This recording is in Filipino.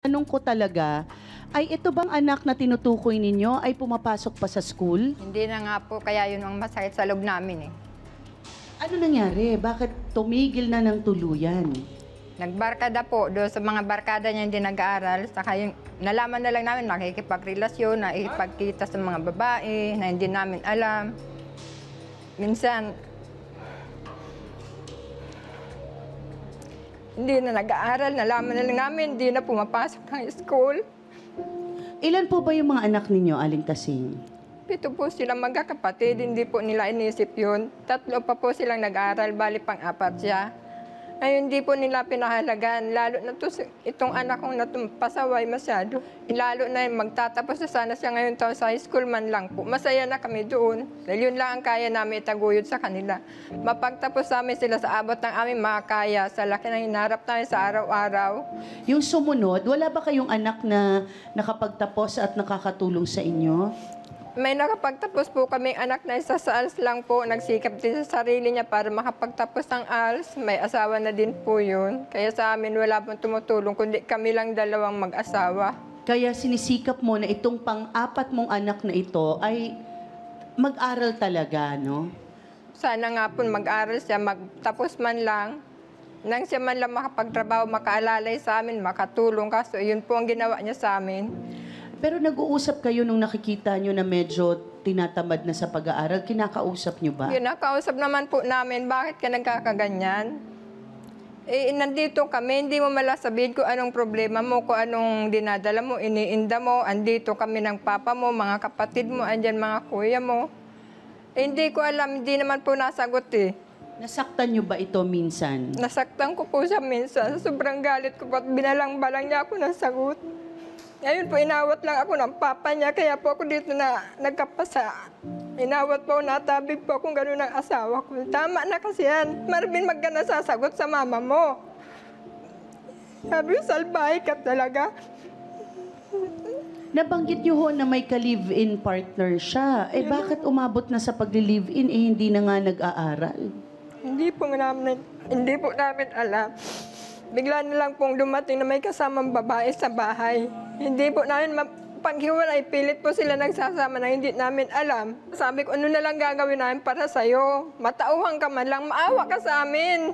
Tanong ko talaga, ay ito bang anak na tinutukoy ninyo ay pumapasok pa sa school? Hindi na nga po, kaya yun ang masakit sa loob namin eh. Ano nangyari? Bakit tumigil na ng tuluyan? Nagbarkada po, doon sa mga barkada niya hindi nag-aaral, saka yung nalaman na lang namin nakikipagrelasyon, nakikipagkita sa mga babae na hindi namin alam. Minsan, hindi na nag-aaral, nalaman na lang namin, hindi na pumapasok ng school. Ilan po ba yung mga anak ninyo, Aling Tasing? 7 po silang magkakapatid, hindi po nila inisip yun. 3 pa po silang nag-aaral, bali pang-4 siya. Ay, hindi po nila pinahalagan, lalo na to, itong anak kong pasaway masyado. Lalo na magtatapos na sana siya ngayon taon sa high school man lang po. Masaya na kami doon, dahil yun lang ang kaya namin itaguyod sa kanila. Mapagtapos namin sila sa abot ng aming makakaya, sa laki ng hinarap namin sa araw-araw. Yung sumunod, wala ba kayong anak na nakapagtapos at nakakatulong sa inyo? May nakapagtapos po kaming anak na isa sa ALS lang po. Nagsikap din sa sarili niya para makapagtapos ng ALS. May asawa na din po yun. Kaya sa amin wala pong tumutulong, kundi kami lang dalawang mag-asawa. Kaya sinisikap mo na itong pang-4 mong anak na ito ay mag-aral talaga, no? Sana nga po mag-aral siya, magtapos man lang. Nang siya man lang makapagtrabaho, makaalalay sa amin, makatulong. Kaso yun po ang ginawa niya sa amin. Pero nag-uusap kayo nung nakikita nyo na medyo tinatamad na sa pag-aaral. Kinakausap nyo ba? Kinakausap naman po namin, bakit ka nagkakaganyan? Eh, nandito kami, hindi mo malasabihin kung anong problema mo, kung anong dinadala mo, iniinda mo. Andito kami ng papa mo, mga kapatid mo, andyan mga kuya mo. Eh, hindi ko alam, hindi naman po nasagot eh. Nasaktan nyo ba ito minsan? Nasaktan ko po siya minsan. Sobrang galit ko po at binalang-balang niya ako ng sagot. Ngayon po, inawat lang ako ng papa niya, kaya po ako dito na nagkapasa. Inawat po, natabig po kung gano'n ang asawa ko. Tama na kasi yan. Marvin, mag ka na sasagot sa mama mo. Sabi ko, salbahe ka talaga. Nabanggit nyo ho na may ka-live-in partner siya. Eh bakit umabot na sa pag-live-in hindi na nga nag-aaral? Hindi po namin alam. Bigla na lang pong dumating na may kasamang babae sa bahay. Hindi po namin paghiwalay, pilit po sila nagsasama na hindi namin alam. Sabi ko, ano na lang gagawin namin para sa'yo? Matauhan ka man lang, maawa ka sa amin.